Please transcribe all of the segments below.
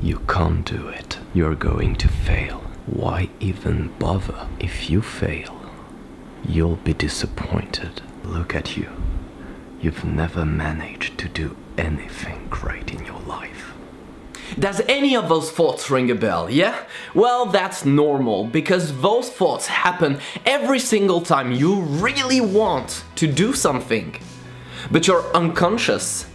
You can't do it. You're going to fail. Why even bother? If you fail, you'll be disappointed. Look at you. You've never managed to do anything great in your life. Does any of those thoughts ring a bell, yeah? Well, that's normal, because those thoughts happen every single time you really want to do something. But your unconscious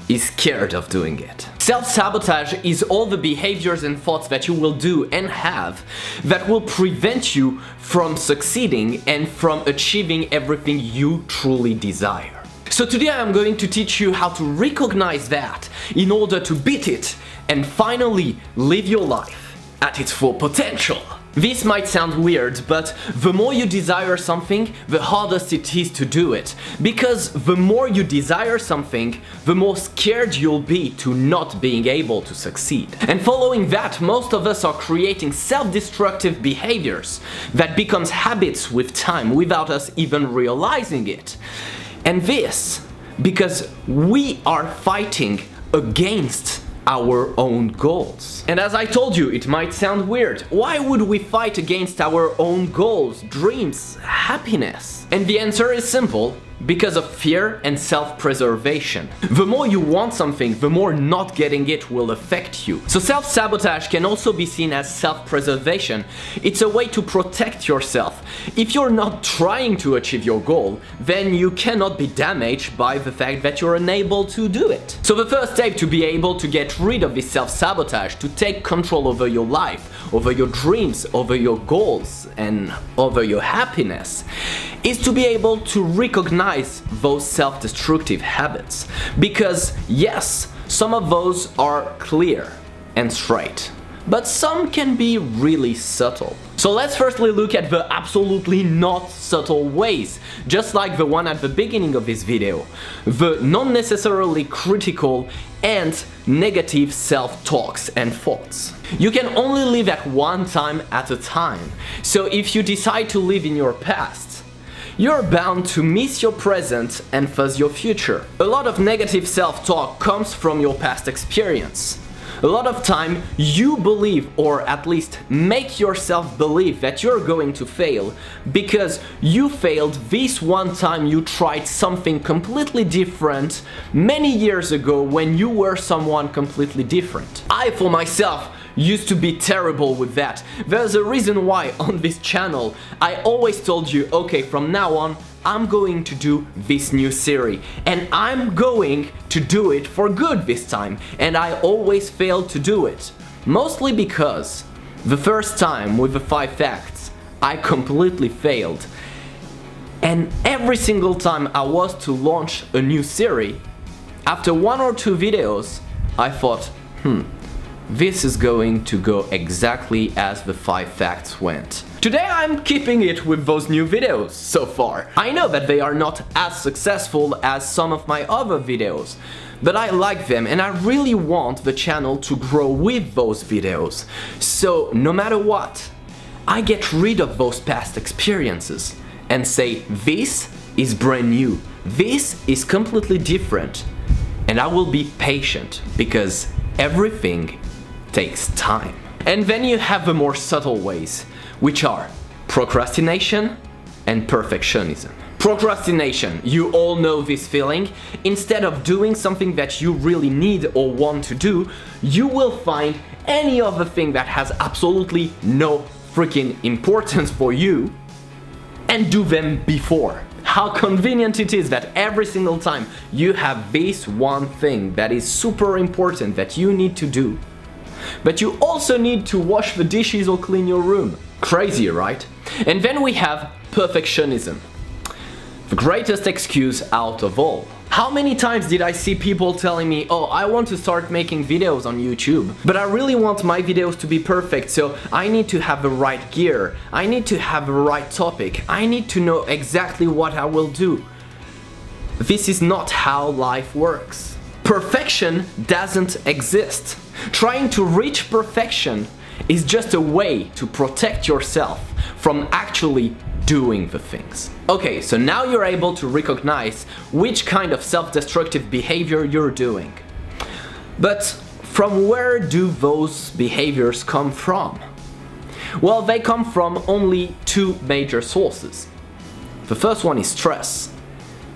is scared of doing it. Self-sabotage is all the behaviors and thoughts that you will do and have that will prevent you from succeeding and from achieving everything you truly desire. So today I'm going to teach you how to recognize that in order to beat it and finally live your life at its full potential. This might sound weird, but the more you desire something, the hardest it is to do it. Because the more you desire something, the more scared you'll be to not being able to succeed. And following that, most of us are creating self-destructive behaviors that becomes habits with time without us even realizing it. And this because we are fighting against our own goals. And as I told you, it might sound weird. Why would we fight against our own goals, dreams, happiness? And the answer is simple. Because of fear and self-preservation. The more you want something, the more not getting it will affect you. So self-sabotage can also be seen as self-preservation. It's a way to protect yourself. If you're not trying to achieve your goal, then you cannot be damaged by the fact that you're unable to do it. So the first step to be able to get rid of this self-sabotage, to take control over your life, over your dreams, over your goals, and over your happiness, is to be able to recognize those self-destructive habits. Because yes, some of those are clear and straight, but some can be really subtle. So let's firstly look at the absolutely not subtle ways, just like the one at the beginning of this video, the non-necessarily critical and negative self-talks and thoughts. You can only live at one time at a time, so if you decide to live in your past, you're bound to miss your present and thus your future. A lot of negative self-talk comes from your past experience. A lot of time you believe, or at least make yourself believe, that you're going to fail because you failed this one time you tried something completely different many years ago when you were someone completely different. I, for myself, used to be terrible with that. There's a reason why on this channel I always told you, okay, from now on I'm going to do this new series and I'm going to do it for good this time, and I always failed to do it. Mostly because the first time with the 5 facts I completely failed, and every single time I was to launch a new series, after 1 or 2 videos I thought, this is going to go exactly as the 5 facts went. Today I'm keeping it with those new videos so far. I know that they are not as successful as some of my other videos, but I like them and I really want the channel to grow with those videos. So no matter what, I get rid of those past experiences and say this is brand new, this is completely different, and I will be patient because everything takes time. And then you have the more subtle ways, which are procrastination and perfectionism. Procrastination, you all know this feeling. Instead of doing something that you really need or want to do, you will find any other thing that has absolutely no freaking importance for you and do them before. How convenient it is that every single time you have this one thing that is super important that you need to do, but you also need to wash the dishes or clean your room. Crazy, right? And then we have perfectionism. The greatest excuse out of all. How many times did I see people telling me, oh, I want to start making videos on YouTube, but I really want my videos to be perfect, so I need to have the right gear, I need to have the right topic, I need to know exactly what I will do. This is not how life works. Perfection doesn't exist. Trying to reach perfection is just a way to protect yourself from actually doing the things. Okay, so now you're able to recognize which kind of self-destructive behavior you're doing. But From where do those behaviors come from? Well, they come from only two major sources. The first one is stress,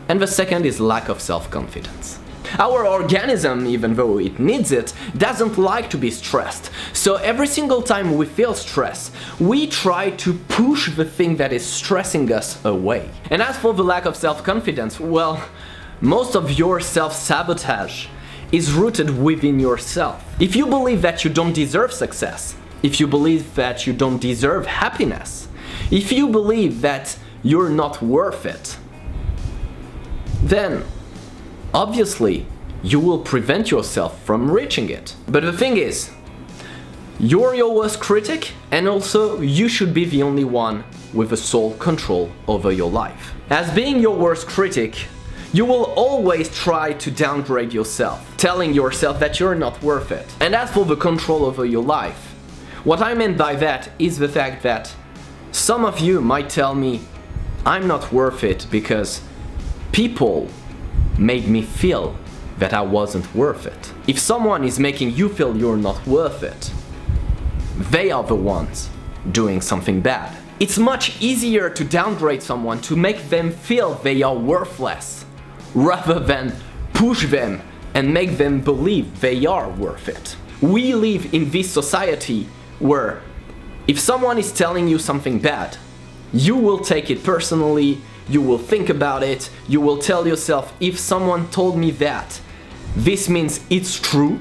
and the second is lack of self-confidence. Our organism, even though it needs it, doesn't like to be stressed. So every single time we feel stress, we try to push the thing that is stressing us away. And as for the lack of self-confidence, well, most of your self-sabotage is rooted within yourself. If you believe that you don't deserve success, if you believe that you don't deserve happiness, if you believe that you're not worth it, then obviously you will prevent yourself from reaching it. But the thing is, you're your worst critic, and also you should be the only one with the sole control over your life. As being your worst critic, you will always try to downgrade yourself, telling yourself that you're not worth it. And as for the control over your life, what I meant by that is the fact that some of you might tell me, I'm not worth it because people made me feel that I wasn't worth it. If someone is making you feel you're not worth it, they are the ones doing something bad. It's much easier to downgrade someone, to make them feel they are worthless, rather than push them and make them believe they are worth it. We live in this society where if someone is telling you something bad, you will take it personally, you will think about it, you will tell yourself, if someone told me that, this means it's true,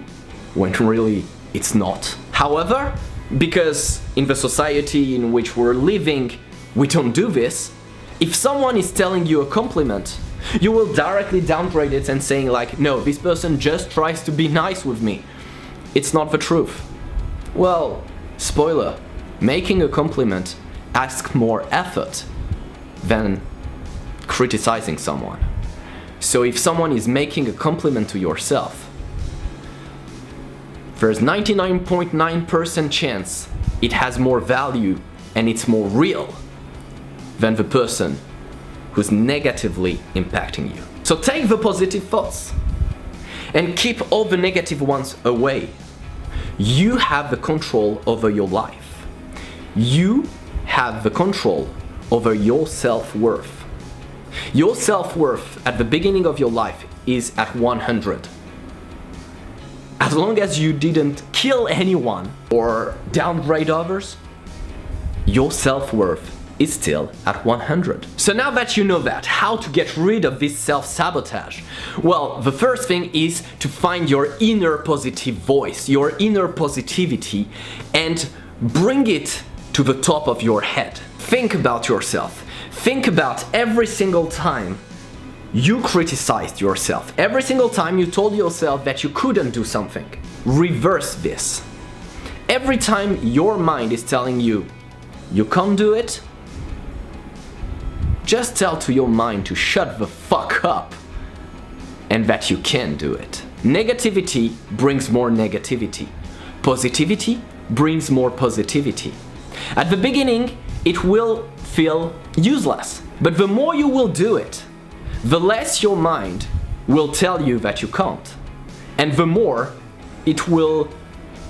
when really it's not. However, because in the society in which we're living, we don't do this, if someone is telling you a compliment, you will directly downgrade it and saying like, no, this person just tries to be nice with me. It's not the truth. Well, spoiler, making a compliment asks more effort than criticizing someone. So if someone is making a compliment to yourself, there's 99.9% chance it has more value and it's more real than the person who's negatively impacting you. So take the positive thoughts and keep all the negative ones away. You have the control over your life. You have the control over your self-worth. Your self-worth at the beginning of your life is at 100. As long as you didn't kill anyone or downgrade others, your self-worth is still at 100. So now that you know that, how to get rid of this self-sabotage? Well, the first thing is to find your inner positive voice, your inner positivity, and bring it to the top of your head. Think about yourself. Think about every single time you criticized yourself, every single time you told yourself that you couldn't do something. Reverse this. Every time your mind is telling you you can't do it, just tell to your mind to shut the fuck up and that you can do it. Negativity brings more negativity. Positivity brings more positivity. At the beginning, it will feel useless, but the more you will do it, the less your mind will tell you that you can't, and the more it will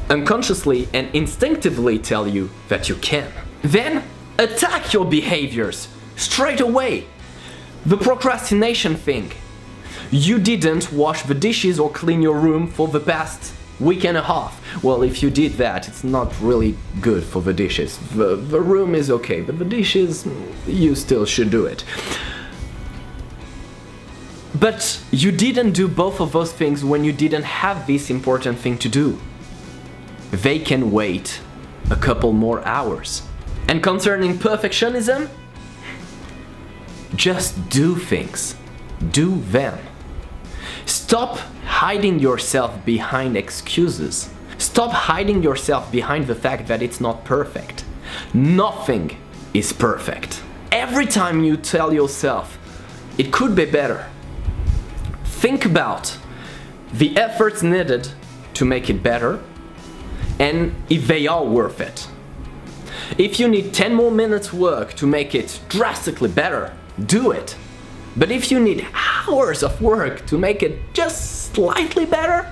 unconsciously and instinctively tell you that you can. Then attack your behaviors straight away. The procrastination thing. You didn't wash the dishes or clean your room for the past week and a half. Well, if you did that, it's not really good for the dishes. The room is okay, but the dishes, you still should do it. But you didn't do both of those things when you didn't have this important thing to do. They can wait a couple more hours. And concerning perfectionism, just do things. Do them. Stop hiding yourself behind excuses. Stop hiding yourself behind the fact that it's not perfect. Nothing is perfect. Every time you tell yourself, it could be better, think about the efforts needed to make it better and if they are worth it. If you need 10 more minutes work to make it drastically better, do it. But if you need hours of work to make it just slightly better,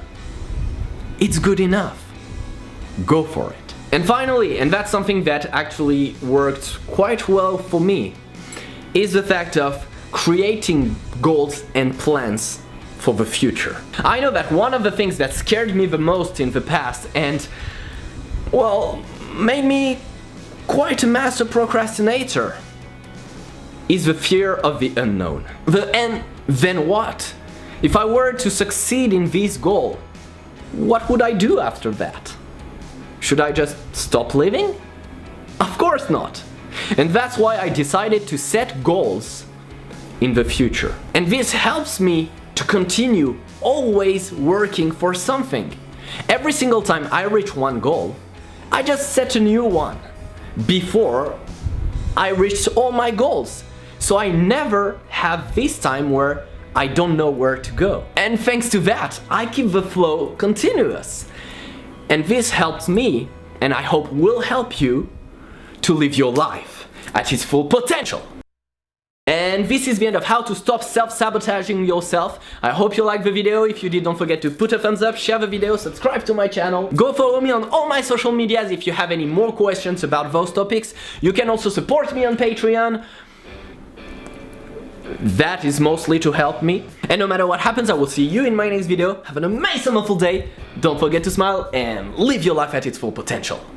it's good enough. Go for it. And finally, and that's something that actually worked quite well for me, is the fact of creating goals and plans for the future. I know that one of the things that scared me the most in the past and, well, made me quite a master procrastinator is the fear of the unknown. And then what? If I were to succeed in this goal, what would I do after that? Should I just stop living? Of course not. And that's why I decided to set goals in the future. And this helps me to continue always working for something. Every single time I reach one goal, I just set a new one before I reach all my goals. So I never have this time where I don't know where to go. And thanks to that, I keep the flow continuous. And this helps me, and I hope will help you, to live your life at its full potential. And this is the end of how to stop self-sabotaging yourself. I hope you liked the video. If you did, don't forget to put a thumbs up, share the video, subscribe to my channel. Go follow me on all my social medias if you have any more questions about those topics. You can also support me on Patreon. That is mostly to help me. And no matter what happens, I will see you in my next video. Have an amazing, wonderful day. Don't forget to smile and live your life at its full potential.